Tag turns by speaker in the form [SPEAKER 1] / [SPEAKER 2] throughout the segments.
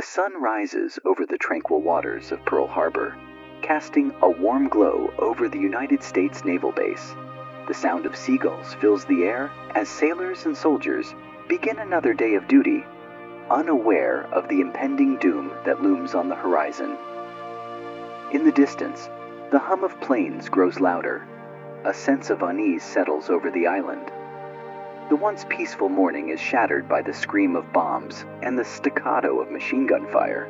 [SPEAKER 1] sun rises over the tranquil waters of Pearl Harbor, casting a warm glow over the United States Naval Base. The sound of seagulls fills the air as sailors and soldiers begin another day of duty, unaware of the impending doom that looms on the horizon. In the distance, the hum of planes grows louder. A sense of unease settles over the island. The once peaceful morning is shattered by the scream of bombs and the staccato of machine gun fire.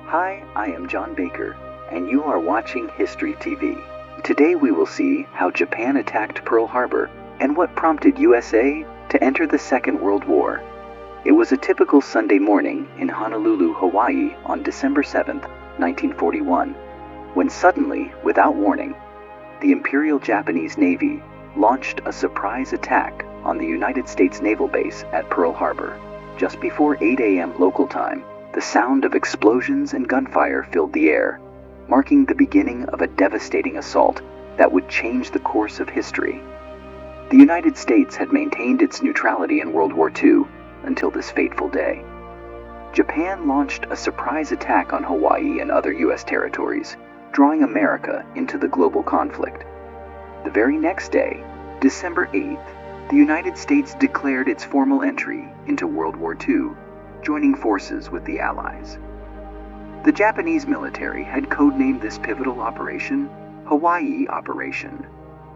[SPEAKER 1] Hi, I am John Baker, and you are watching History TV. Today we will see how Japan attacked Pearl Harbor and what prompted USA to enter the Second World War. It was a typical Sunday morning in Honolulu, Hawaii on December 7, 1941, when suddenly, without warning, the Imperial Japanese Navy launched a surprise attack on the United States Naval Base at Pearl Harbor. Just before 8 a.m. local time, the sound of explosions and gunfire filled the air, marking the beginning of a devastating assault that would change the course of history. The United States had maintained its neutrality in World War II until this fateful day. Japan launched a surprise attack on Hawaii and other U.S. territories, drawing America into the global conflict. The very next day, December 8th, the United States declared its formal entry into World War II, joining forces with the Allies. The Japanese military had codenamed this pivotal operation Hawaii Operation,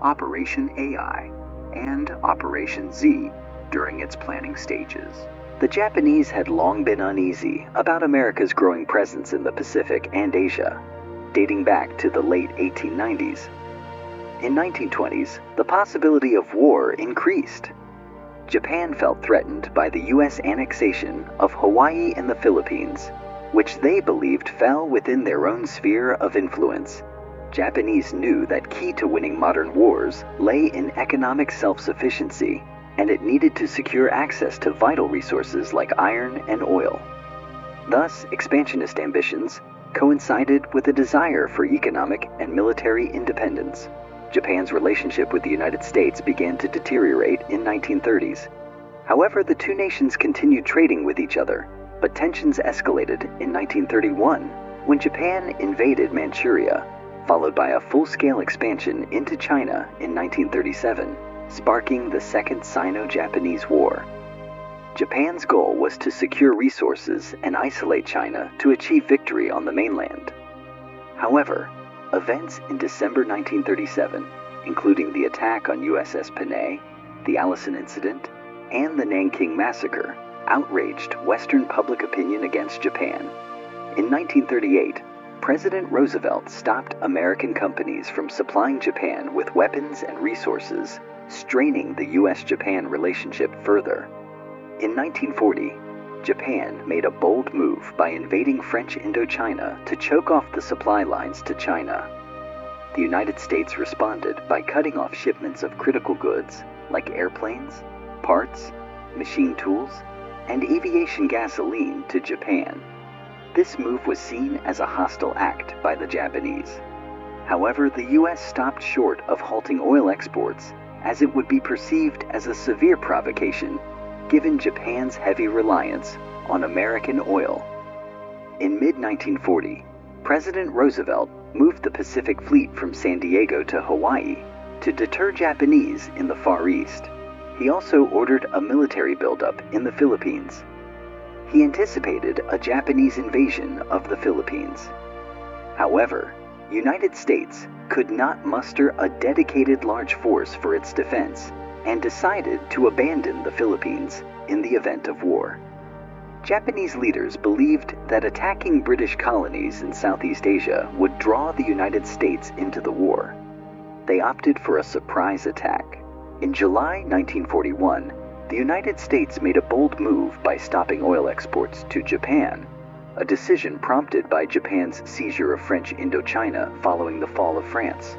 [SPEAKER 1] Operation AI, and Operation Z during its planning stages. The Japanese had long been uneasy about America's growing presence in the Pacific and Asia, dating back to the late 1890s. In 1920s, the possibility of war increased. Japan felt threatened by the U.S. annexation of Hawaii and the Philippines, which they believed fell within their own sphere of influence. Japanese knew that key to winning modern wars lay in economic self-sufficiency, and it needed to secure access to vital resources like iron and oil. Thus, expansionist ambitions coincided with a desire for economic and military independence. Japan's relationship with the United States began to deteriorate in 1930s. However, the two nations continued trading with each other, but tensions escalated in 1931 when Japan invaded Manchuria, followed by a full-scale expansion into China in 1937, sparking the Second Sino-Japanese War. Japan's goal was to secure resources and isolate China to achieve victory on the mainland. However, events in December 1937, including the attack on USS Panay, the Allison Incident, and the Nanking Massacre, outraged Western public opinion against Japan. In 1938, President Roosevelt stopped American companies from supplying Japan with weapons and resources, straining the U.S.-Japan relationship further. In 1940, Japan made a bold move by invading French Indochina to choke off the supply lines to China. The United States responded by cutting off shipments of critical goods like airplanes, parts, machine tools, and aviation gasoline to Japan. This move was seen as a hostile act by the Japanese. However, the U.S. stopped short of halting oil exports, as it would be perceived as a severe provocation given Japan's heavy reliance on American oil. In mid-1940, President Roosevelt moved the Pacific Fleet from San Diego to Hawaii to deter Japanese in the Far East. He also ordered a military buildup in the Philippines. He anticipated a Japanese invasion of the Philippines. However, the United States could not muster a dedicated large force for its defense and decided to abandon the Philippines in the event of war. Japanese leaders believed that attacking British colonies in Southeast Asia would draw the United States into the war. They opted for a surprise attack. In July 1941, the United States made a bold move by stopping oil exports to Japan, a decision prompted by Japan's seizure of French Indochina following the fall of France.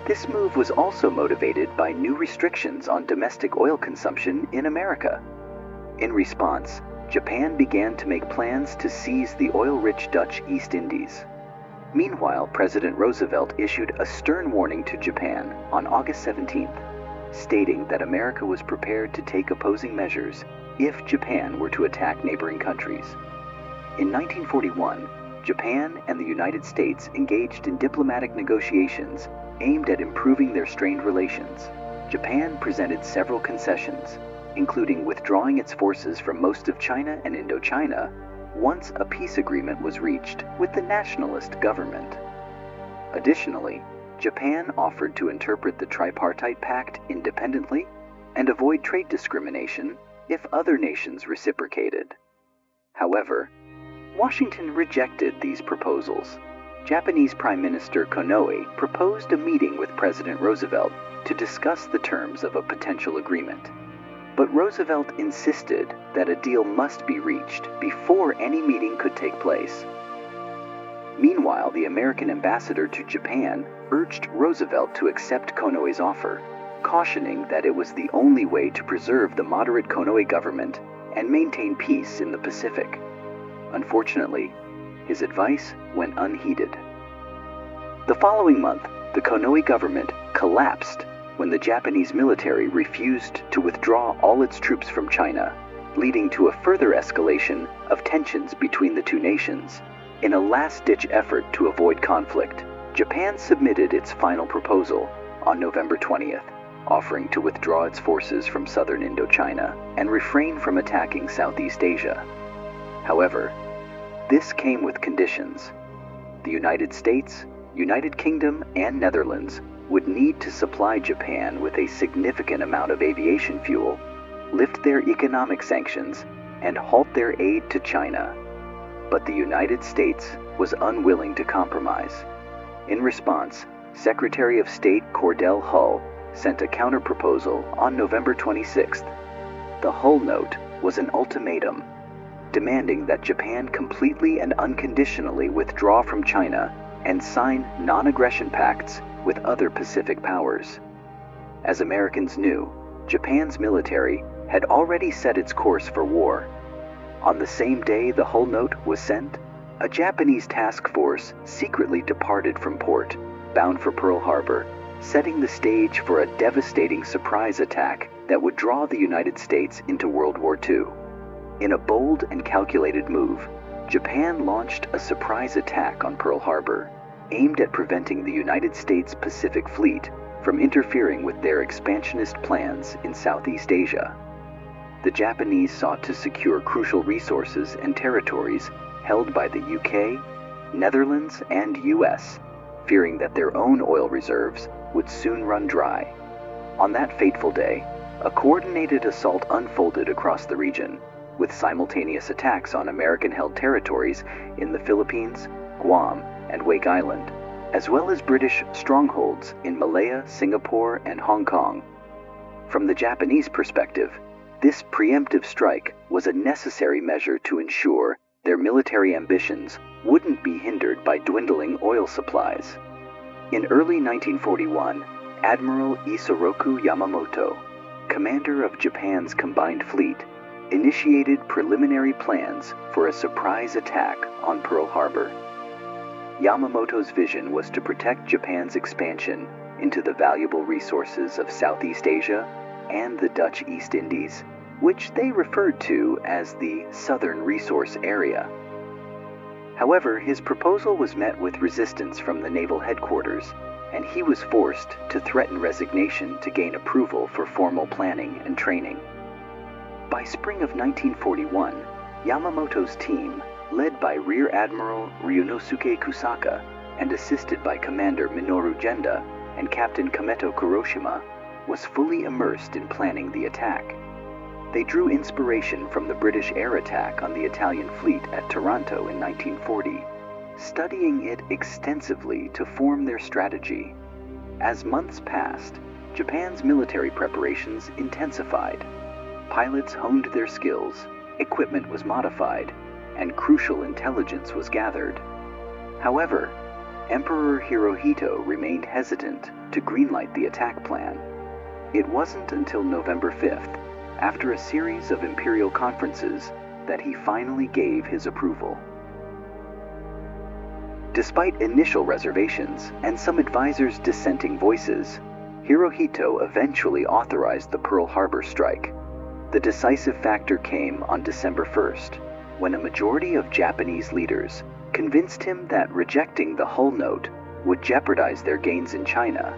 [SPEAKER 1] This move was also motivated by new restrictions on domestic oil consumption in America. In response, Japan began to make plans to seize the oil-rich Dutch East Indies. Meanwhile, President Roosevelt issued a stern warning to Japan on August 17th, stating that America was prepared to take opposing measures if Japan were to attack neighboring countries. In 1941, Japan and the United States engaged in diplomatic negotiations aimed at improving their strained relations. Japan presented several concessions, including withdrawing its forces from most of China and Indochina once a peace agreement was reached with the nationalist government. Additionally, Japan offered to interpret the Tripartite Pact independently and avoid trade discrimination if other nations reciprocated. However, Washington rejected these proposals. Japanese Prime Minister Konoe proposed a meeting with President Roosevelt to discuss the terms of a potential agreement. But Roosevelt insisted that a deal must be reached before any meeting could take place. Meanwhile, the American ambassador to Japan urged Roosevelt to accept Konoe's offer, cautioning that it was the only way to preserve the moderate Konoe government and maintain peace in the Pacific. Unfortunately, his advice went unheeded. The following month, the Konoe government collapsed when the Japanese military refused to withdraw all its troops from China, leading to a further escalation of tensions between the two nations. In a last-ditch effort to avoid conflict, Japan submitted its final proposal on November 20th, offering to withdraw its forces from southern Indochina and refrain from attacking Southeast Asia. However, this came with conditions. The United States, United Kingdom, and Netherlands would need to supply Japan with a significant amount of aviation fuel, lift their economic sanctions, and halt their aid to China. But the United States was unwilling to compromise. In response, Secretary of State Cordell Hull sent a counterproposal on November 26th. The Hull note was an ultimatum, demanding that Japan completely and unconditionally withdraw from China and sign non-aggression pacts with other Pacific powers. As Americans knew, Japan's military had already set its course for war. On the same day the Hull note was sent, a Japanese task force secretly departed from port, bound for Pearl Harbor, setting the stage for a devastating surprise attack that would draw the United States into World War II. In a bold and calculated move, Japan launched a surprise attack on Pearl Harbor, aimed at preventing the United States Pacific Fleet from interfering with their expansionist plans in Southeast Asia. The Japanese sought to secure crucial resources and territories held by the UK, Netherlands, and US, fearing that their own oil reserves would soon run dry. On that fateful day, a coordinated assault unfolded across the region, with simultaneous attacks on American-held territories in the Philippines, Guam, and Wake Island, as well as British strongholds in Malaya, Singapore, and Hong Kong. From the Japanese perspective, this preemptive strike was a necessary measure to ensure their military ambitions wouldn't be hindered by dwindling oil supplies. In early 1941, Admiral Isoroku Yamamoto, commander of Japan's combined fleet, initiated preliminary plans for a surprise attack on Pearl Harbor. Yamamoto's vision was to protect Japan's expansion into the valuable resources of Southeast Asia and the Dutch East Indies, which they referred to as the Southern Resource Area. However, his proposal was met with resistance from the naval headquarters, and he was forced to threaten resignation to gain approval for formal planning and training. By spring of 1941, Yamamoto's team, led by Rear Admiral Ryunosuke Kusaka and assisted by Commander Minoru Genda and Captain Kameto Kuroshima, was fully immersed in planning the attack. They drew inspiration from the British air attack on the Italian fleet at Taranto in 1940, studying it extensively to form their strategy. As months passed, Japan's military preparations intensified. Pilots honed their skills, equipment was modified, and crucial intelligence was gathered. However, Emperor Hirohito remained hesitant to greenlight the attack plan. It wasn't until November 5th, after a series of imperial conferences, that he finally gave his approval. Despite initial reservations and some advisors' dissenting voices, Hirohito eventually authorized the Pearl Harbor strike. the decisive factor came on December 1st, when a majority of Japanese leaders convinced him that rejecting the Hull Note would jeopardize their gains in China,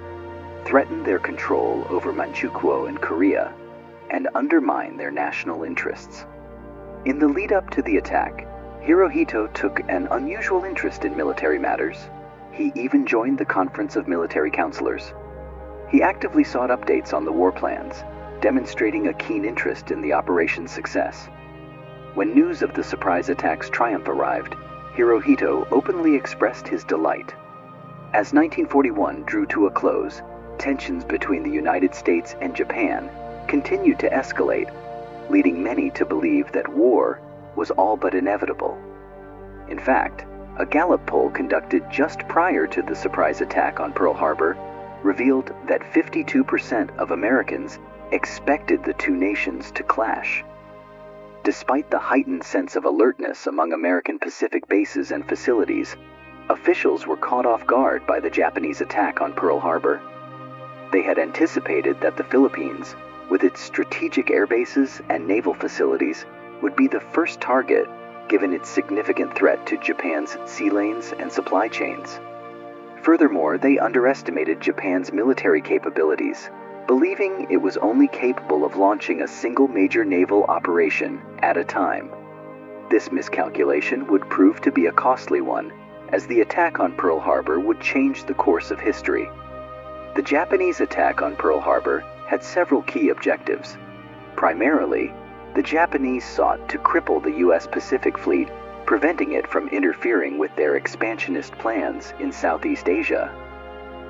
[SPEAKER 1] threaten their control over Manchukuo and Korea, and undermine their national interests. In the lead-up to the attack, Hirohito took an unusual interest in military matters. He even joined the Conference of Military Counselors. He actively sought updates on the war plans, demonstrating a keen interest in the operation's success. When news of the surprise attack's triumph arrived, Hirohito openly expressed his delight. As 1941 drew to a close, tensions between the United States and Japan continued to escalate, leading many to believe that war was all but inevitable. In fact, a Gallup poll conducted just prior to the surprise attack on Pearl Harbor revealed that 52% of Americans expected the two nations to clash. Despite the heightened sense of alertness among American Pacific bases and facilities, officials were caught off guard by the Japanese attack on Pearl Harbor. They had anticipated that the Philippines, with its strategic air bases and naval facilities, would be the first target given its significant threat to Japan's sea lanes and supply chains. Furthermore, they underestimated Japan's military capabilities, believing it was only capable of launching a single major naval operation at a time. This miscalculation would prove to be a costly one, as the attack on Pearl Harbor would change the course of history. The Japanese attack on Pearl Harbor had several key objectives. Primarily, the Japanese sought to cripple the U.S. Pacific Fleet, preventing it from interfering with their expansionist plans in Southeast Asia.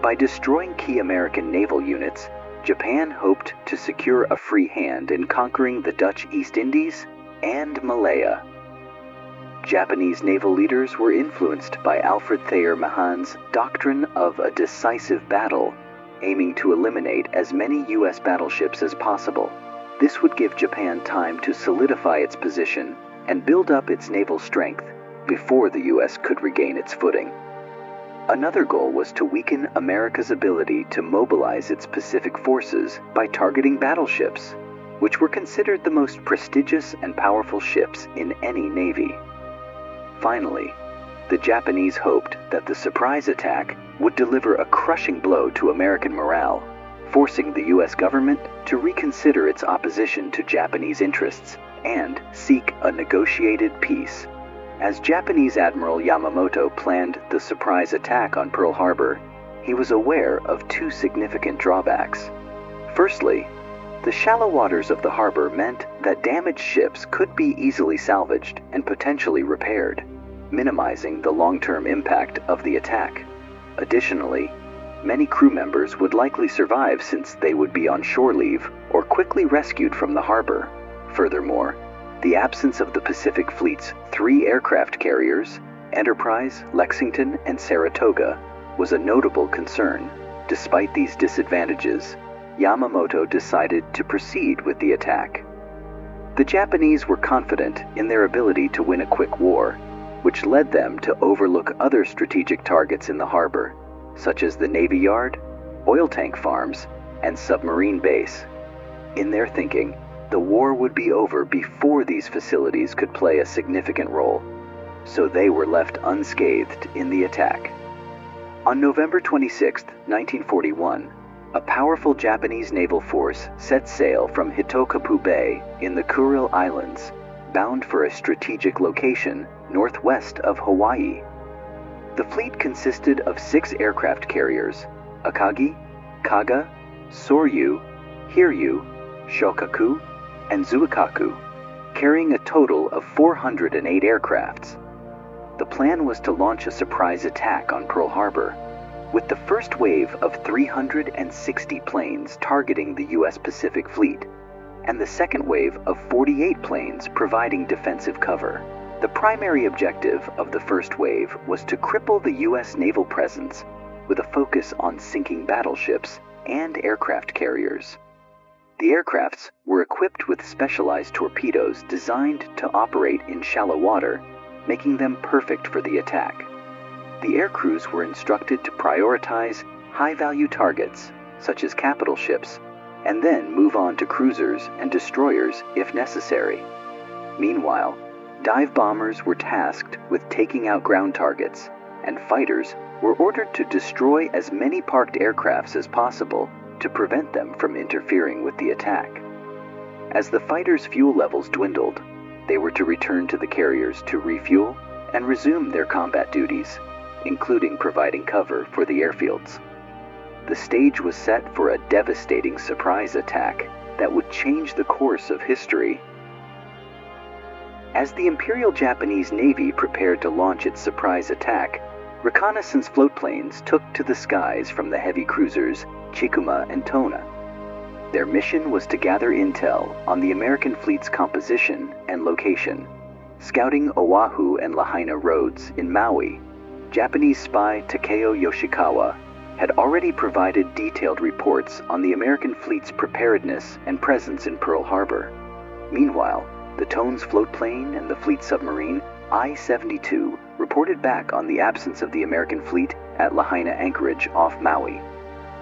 [SPEAKER 1] By destroying key American naval units, Japan hoped to secure a free hand in conquering the Dutch East Indies and Malaya. Japanese naval leaders were influenced by Alfred Thayer Mahan's doctrine of a decisive battle, aiming to eliminate as many U.S. battleships as possible. This would give Japan time to solidify its position and build up its naval strength before the U.S. could regain its footing. Another goal was to weaken America's ability to mobilize its Pacific forces by targeting battleships, which were considered the most prestigious and powerful ships in any navy. Finally, the Japanese hoped that the surprise attack would deliver a crushing blow to American morale, forcing the U.S. government to reconsider its opposition to Japanese interests and seek a negotiated peace. As Japanese Admiral Yamamoto planned the surprise attack on Pearl Harbor, he was aware of two significant drawbacks. Firstly, the shallow waters of the harbor meant that damaged ships could be easily salvaged and potentially repaired, minimizing the long-term impact of the attack. Additionally, many crew members would likely survive since they would be on shore leave or quickly rescued from the harbor. Furthermore, the absence of the Pacific Fleet's 3 aircraft carriers, Enterprise, Lexington, and Saratoga, was a notable concern. Despite these disadvantages, Yamamoto decided to proceed with the attack. The Japanese were confident in their ability to win a quick war, which led them to overlook other strategic targets in the harbor, such as the Navy Yard, oil tank farms, and submarine base. In their thinking, the war would be over before these facilities could play a significant role, so they were left unscathed in the attack. On November 26, 1941, a powerful Japanese naval force set sail from Hitokapu Bay in the Kuril Islands, bound for a strategic location northwest of Hawaii. The fleet consisted of 6 aircraft carriers: Akagi, Kaga, Soryu, Hiryu, Shokaku, and Zuikaku, carrying a total of 408 aircrafts. The plan was to launch a surprise attack on Pearl Harbor, with the first wave of 360 planes targeting the U.S. Pacific Fleet, and the second wave of 48 planes providing defensive cover. The primary objective of the first wave was to cripple the U.S. naval presence, with a focus on sinking battleships and aircraft carriers. The aircrafts were equipped with specialized torpedoes designed to operate in shallow water, making them perfect for the attack. The air crews were instructed to prioritize high-value targets, such as capital ships, and then move on to cruisers and destroyers if necessary. Meanwhile, dive bombers were tasked with taking out ground targets, and fighters were ordered to destroy as many parked aircrafts as possible to prevent them from interfering with the attack. As the fighters' fuel levels dwindled, they were to return to the carriers to refuel and resume their combat duties, including providing cover for the airfields. The stage was set for a devastating surprise attack that would change the course of history. As the Imperial Japanese Navy prepared to launch its surprise attack, reconnaissance floatplanes took to the skies from the heavy cruisers Chikuma and Tona. Their mission was to gather intel on the American fleet's composition and location. Scouting Oahu and Lahaina roads in Maui, Japanese spy Takeo Yoshikawa had already provided detailed reports on the American fleet's preparedness and presence in Pearl Harbor. Meanwhile, the Tones floatplane and the fleet submarine I-72 reported back on the absence of the American fleet at Lahaina anchorage off Maui.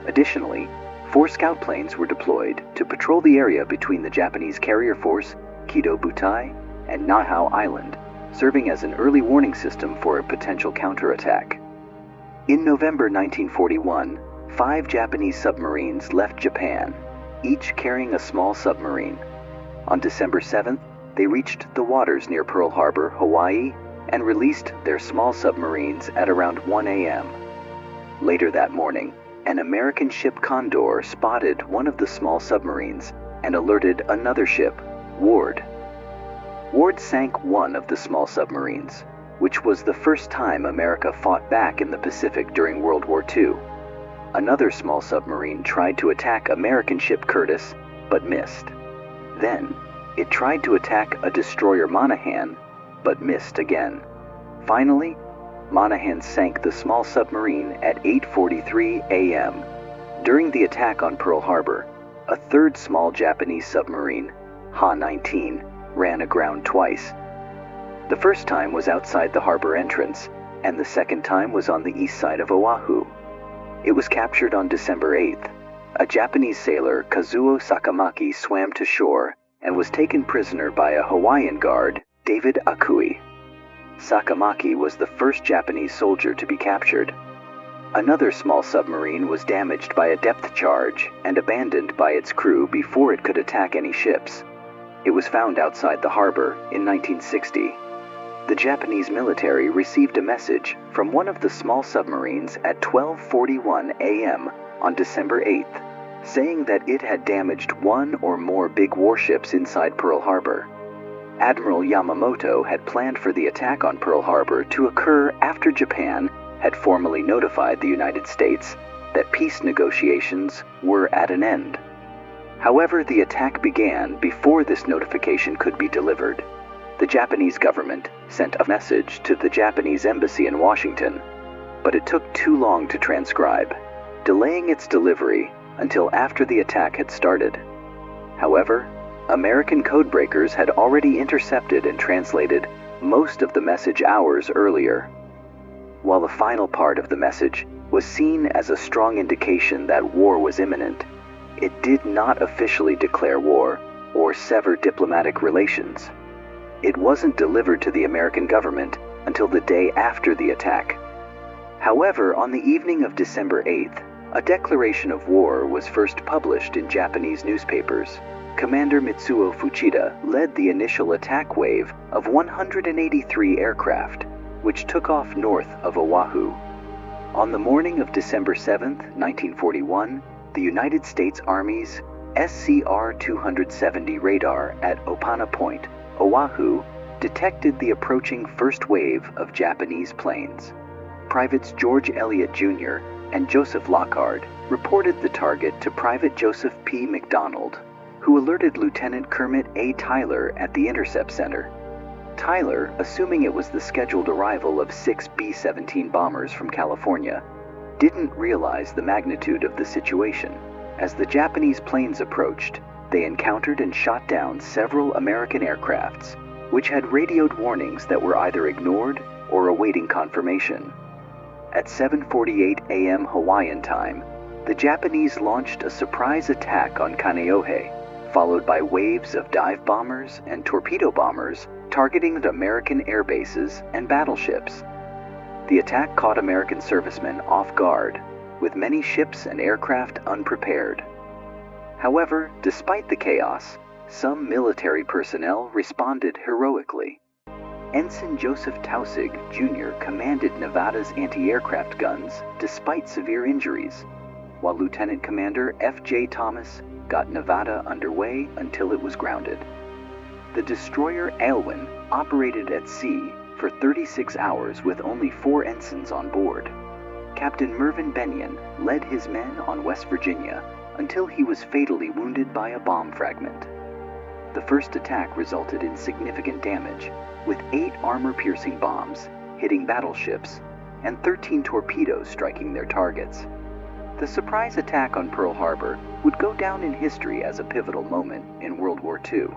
[SPEAKER 1] Additionally, 4 scout planes were deployed to patrol the area between the Japanese carrier force Kido Butai and Nahau Island, serving as an early warning system for a potential counterattack. In November 1941, 5 Japanese submarines left Japan, each carrying a small submarine. On December 7th, they reached the waters near Pearl Harbor, Hawaii, and released their small submarines at around 1 a.m. Later that morning, an American ship Condor spotted one of the small submarines and alerted another ship, Ward. Ward sank one of the small submarines, which was the first time America fought back in the Pacific during World War II. Another small submarine tried to attack American ship Curtis, but missed. Then, it tried to attack a destroyer Monaghan, but missed again. Finally, Monaghan sank the small submarine at 8:43 a.m. During the attack on Pearl Harbor, a third small Japanese submarine, Ha-19, ran aground twice. The first time was outside the harbor entrance, and the second time was on the east side of Oahu. It was captured on December 8th. A Japanese sailor, Kazuo Sakamaki, swam to shore and was taken prisoner by a Hawaiian guard, David Akui. Sakamaki was the first Japanese soldier to be captured. Another small submarine was damaged by a depth charge and abandoned by its crew before it could attack any ships. It was found outside the harbor in 1960. The Japanese military received a message from one of the small submarines at 12:41 a.m. on December 8th, saying that it had damaged one or more big warships inside Pearl Harbor. Admiral Yamamoto had planned for the attack on Pearl Harbor to occur after Japan had formally notified the United States that peace negotiations were at an end. However, the attack began before this notification could be delivered. The Japanese government sent a message to the Japanese embassy in Washington, but it took too long to transcribe, delaying its delivery until after the attack had started. However, American codebreakers had already intercepted and translated most of the message hours earlier. While the final part of the message was seen as a strong indication that war was imminent, it did not officially declare war or sever diplomatic relations. It wasn't delivered to the American government until the day after the attack. However, on the evening of December 8th, a declaration of war was first published in Japanese newspapers. Commander Mitsuo Fuchida led the initial attack wave of 183 aircraft, which took off north of Oahu. On the morning of December 7, 1941, the United States Army's SCR-270 radar at Opana Point, Oahu, detected the approaching first wave of Japanese planes. Privates George Elliott Jr. and Joseph Lockhart reported the target to Private Joseph P. McDonald, who alerted Lieutenant Kermit A. Tyler at the Intercept Center. Tyler, assuming it was the scheduled arrival of 6 B-17 bombers from California, didn't realize the magnitude of the situation. As the Japanese planes approached, they encountered and shot down several American aircrafts, which had radioed warnings that were either ignored or awaiting confirmation. At 7:48 a.m. Hawaiian time, The Japanese launched a surprise attack on Kaneohe, followed by waves of dive bombers and torpedo bombers targeting the American air bases and battleships. The attack caught American servicemen off guard, with many ships and aircraft unprepared. However, despite the chaos, some military personnel responded heroically. Ensign Joseph Taussig, Jr. commanded Nevada's anti-aircraft guns despite severe injuries, while Lieutenant Commander F.J. Thomas got Nevada underway until it was grounded. The destroyer Aylwin operated at sea for 36 hours with only 4 ensigns on board. Captain Mervyn Bennion led his men on West Virginia until he was fatally wounded by a bomb fragment. The first attack resulted in significant damage, with 8 armor-piercing bombs hitting battleships and 13 torpedoes striking their targets. The surprise attack on Pearl Harbor would go down in history as a pivotal moment in World War II.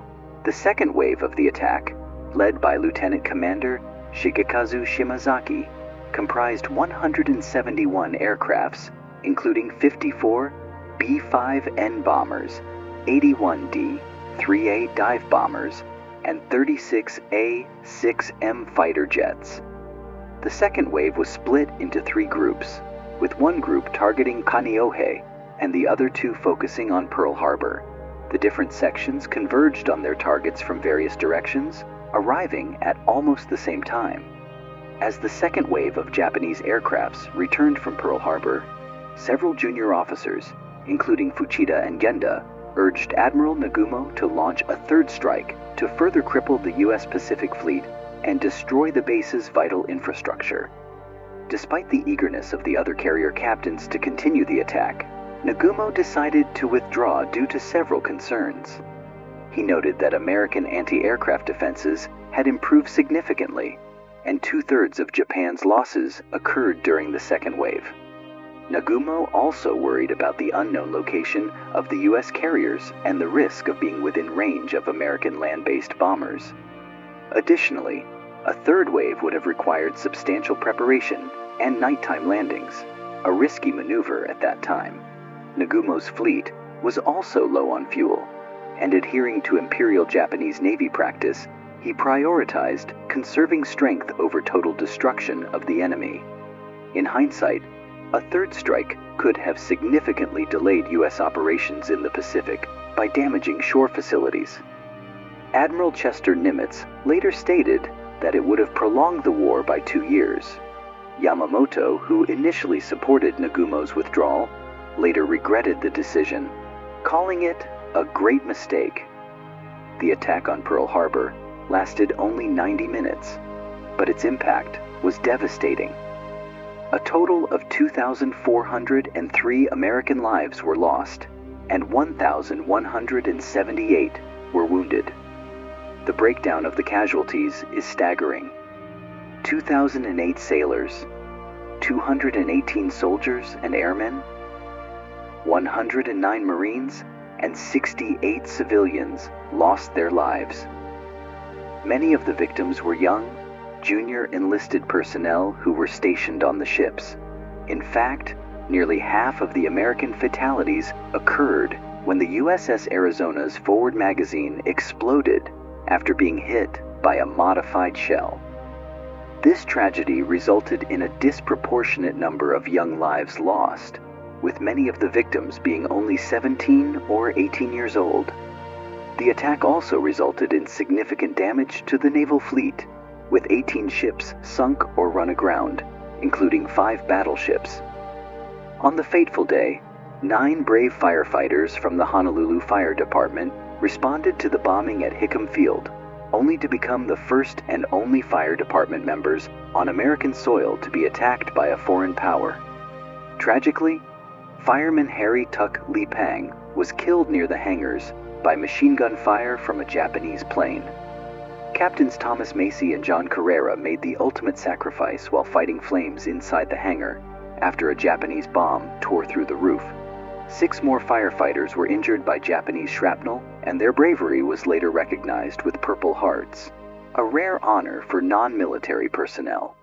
[SPEAKER 1] The second wave of the attack, led by Lieutenant Commander Shigekazu Shimazaki, comprised 171 aircrafts, including 54 B-5N bombers, 81 D-3A dive bombers, and 36 A-6M fighter jets. The second wave was split into 3 groups, with one group targeting Kaneohe and the other 2 focusing on Pearl Harbor. The different sections converged on their targets from various directions, arriving at almost the same time. As the second wave of Japanese aircrafts returned from Pearl Harbor, several junior officers, including Fuchida and Genda, urged Admiral Nagumo to launch a third strike to further cripple the U.S. Pacific Fleet and destroy the base's vital infrastructure. Despite the eagerness of the other carrier captains to continue the attack, Nagumo decided to withdraw due to several concerns. He noted that American anti-aircraft defenses had improved significantly, and 2/3 of Japan's losses occurred during the second wave. Nagumo also worried about the unknown location of the U.S. carriers and the risk of being within range of American land-based bombers. Additionally, a third wave would have required substantial preparation and nighttime landings, a risky maneuver at that time. Nagumo's fleet was also low on fuel, and adhering to Imperial Japanese Navy practice, he prioritized conserving strength over total destruction of the enemy. In hindsight, a third strike could have significantly delayed U.S. operations in the Pacific by damaging shore facilities. Admiral Chester Nimitz later stated that it would have prolonged the war by 2 years. Yamamoto, who initially supported Nagumo's withdrawal, later regretted the decision, calling it a great mistake. The attack on Pearl Harbor lasted only 90 minutes, but its impact was devastating. A total of 2,403 American lives were lost, and 1,178 were wounded. The breakdown of the casualties is staggering. 2,008 sailors, 218 soldiers and airmen, 109 Marines, and 68 civilians lost their lives. Many of the victims were young, junior enlisted personnel who were stationed on the ships. In fact, nearly half of the American fatalities occurred when the USS Arizona's forward magazine exploded after being hit by a modified shell. This tragedy resulted in a disproportionate number of young lives lost, with many of the victims being only 17 or 18 years old. The attack also resulted in significant damage to the naval fleet, with 18 ships sunk or run aground, including 5 battleships. On the fateful day, 9 brave firefighters from the Honolulu Fire Department responded to the bombing at Hickam Field, only to become the first and only fire department members on American soil to be attacked by a foreign power. Tragically, Fireman Harry Tuck Lee Pang was killed near the hangars by machine gun fire from a Japanese plane. Captains Thomas Macy and John Carrera made the ultimate sacrifice while fighting flames inside the hangar after a Japanese bomb tore through the roof. 6 more firefighters were injured by Japanese shrapnel, and their bravery was later recognized with Purple Hearts, a rare honor for non-military personnel.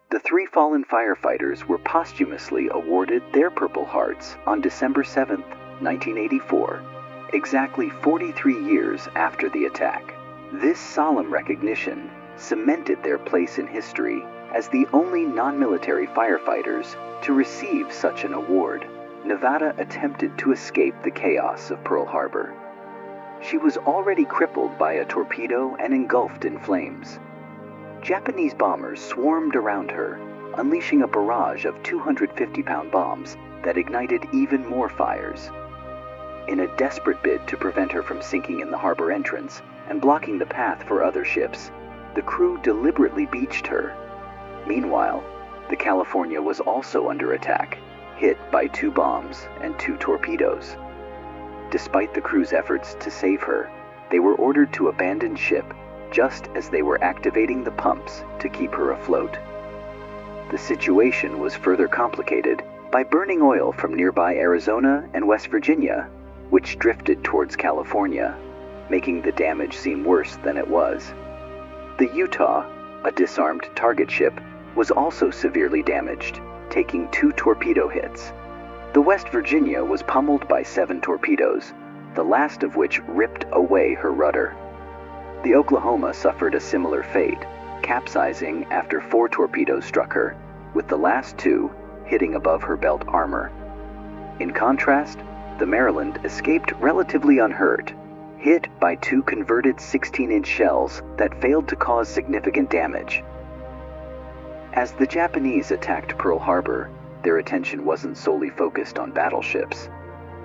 [SPEAKER 1] The 3 fallen firefighters were posthumously awarded their Purple Hearts on December 7, 1984, exactly 43 years after the attack. This solemn recognition cemented their place in history as the only non-military firefighters to receive such an award. Nevada attempted to escape the chaos of Pearl Harbor. She was already crippled by a torpedo and engulfed in flames. Japanese bombers swarmed around her, unleashing a barrage of 250-pound bombs that ignited even more fires. In a desperate bid to prevent her from sinking in the harbor entrance and blocking the path for other ships, the crew deliberately beached her. Meanwhile, the California was also under attack, hit by 2 bombs and 2 torpedoes. Despite the crew's efforts to save her, they were ordered to abandon ship just as they were activating the pumps to keep her afloat. The situation was further complicated by burning oil from nearby Arizona and West Virginia, which drifted towards California, making the damage seem worse than it was. The Utah, a disarmed target ship, was also severely damaged, taking 2 torpedo hits. The West Virginia was pummeled by 7 torpedoes, the last of which ripped away her rudder. The Oklahoma suffered a similar fate, capsizing after 4 torpedoes struck her, with the last 2 hitting above her belt armor. In contrast, the Maryland escaped relatively unhurt, hit by 2 converted 16-inch shells that failed to cause significant damage. As the Japanese attacked Pearl Harbor, their attention wasn't solely focused on battleships.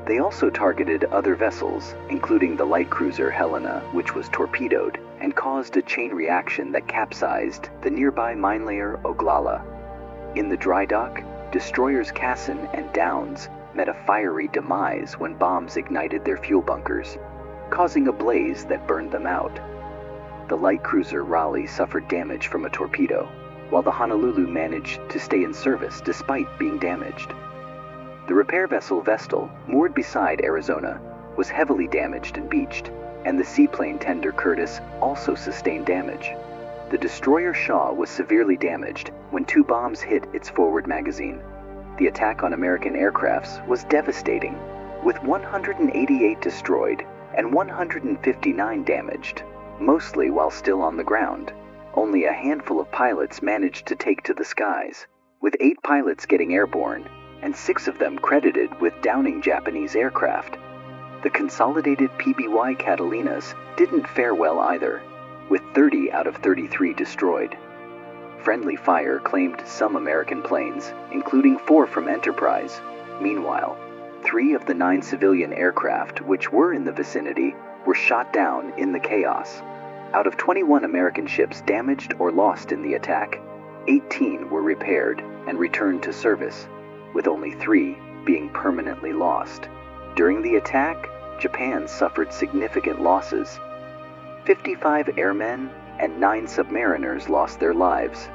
[SPEAKER 1] They also targeted other vessels, including the light cruiser Helena, which was torpedoed and caused a chain reaction that capsized the nearby mine layer Oglala. In the dry dock, destroyers Cassin and Downs met a fiery demise when bombs ignited their fuel bunkers, causing a blaze that burned them out. The light cruiser Raleigh suffered damage from a torpedo, while the Honolulu managed to stay in service despite being damaged. The repair vessel Vestal, moored beside Arizona, was heavily damaged and beached, and the seaplane tender Curtis also sustained damage. The destroyer Shaw was severely damaged when 2 bombs hit its forward magazine. The attack on American aircrafts was devastating, with 188 destroyed and 159 damaged, mostly while still on the ground. Only a handful of pilots managed to take to the skies, with 8 pilots getting airborne, and 6 of them credited with downing Japanese aircraft. The consolidated PBY Catalinas didn't fare well either, with 30 out of 33 destroyed. Friendly fire claimed some American planes, including 4 from Enterprise. Meanwhile, 3 of the 9 civilian aircraft which were in the vicinity were shot down in the chaos. Out of 21 American ships damaged or lost in the attack, 18 were repaired and returned to service, with only 3 being permanently lost. During the attack, Japan suffered significant losses. 55 airmen and 9 submariners lost their lives,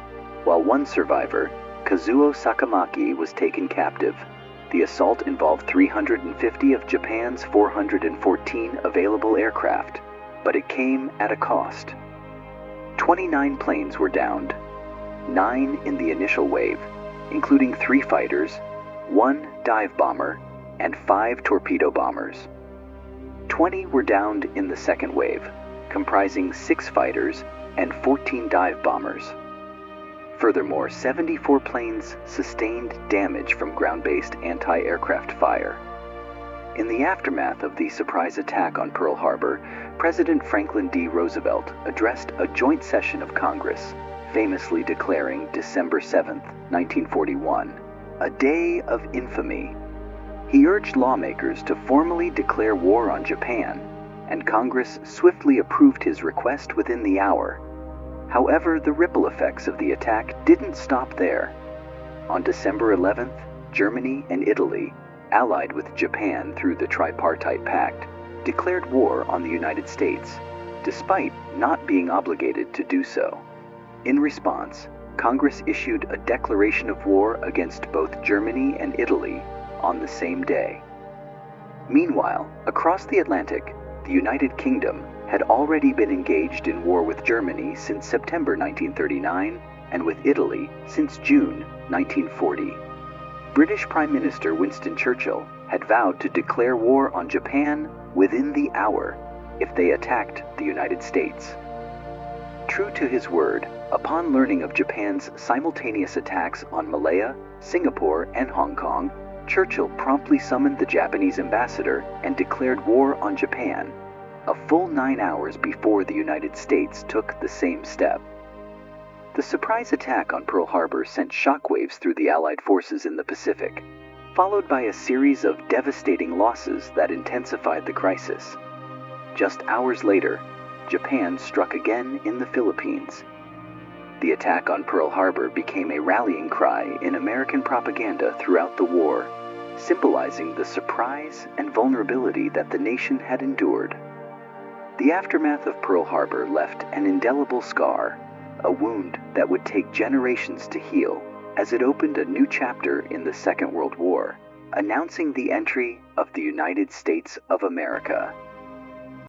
[SPEAKER 1] while 1 survivor, Kazuo Sakamaki, was taken captive. The assault involved 350 of Japan's 414 available aircraft, but it came at a cost. 29 planes were downed, 9 in the initial wave, including 3 fighters, 1 dive bomber, and 5 torpedo bombers. 20 were downed in the second wave, comprising 6 fighters and 14 dive bombers. Furthermore, 74 planes sustained damage from ground-based anti-aircraft fire. In the aftermath of the surprise attack on Pearl Harbor, President Franklin D. Roosevelt addressed a joint session of Congress, famously declaring December 7, 1941, a day of infamy. He urged lawmakers to formally declare war on Japan, and Congress swiftly approved his request within the hour. However, the ripple effects of the attack didn't stop there. On December 11th, Germany and Italy, allied with Japan through the Tripartite Pact, declared war on the United States, despite not being obligated to do so. In response, Congress issued a declaration of war against both Germany and Italy on the same day. Meanwhile, across the Atlantic, the United Kingdom had already been engaged in war with Germany since September 1939 and with Italy since June 1940. British Prime Minister Winston Churchill had vowed to declare war on Japan within the hour if they attacked the United States. True to his word, upon learning of Japan's simultaneous attacks on Malaya, Singapore, and Hong Kong, Churchill promptly summoned the Japanese ambassador and declared war on Japan, a full 9 hours before the United States took the same step. The surprise attack on Pearl Harbor sent shockwaves through the Allied forces in the Pacific, followed by a series of devastating losses that intensified the crisis. Just hours later, Japan struck again in the Philippines. The attack on Pearl Harbor became a rallying cry in American propaganda throughout the war, symbolizing the surprise and vulnerability that the nation had endured. The aftermath of Pearl Harbor left an indelible scar, a wound that would take generations to heal, as it opened a new chapter in the Second World War, announcing the entry of the United States of America.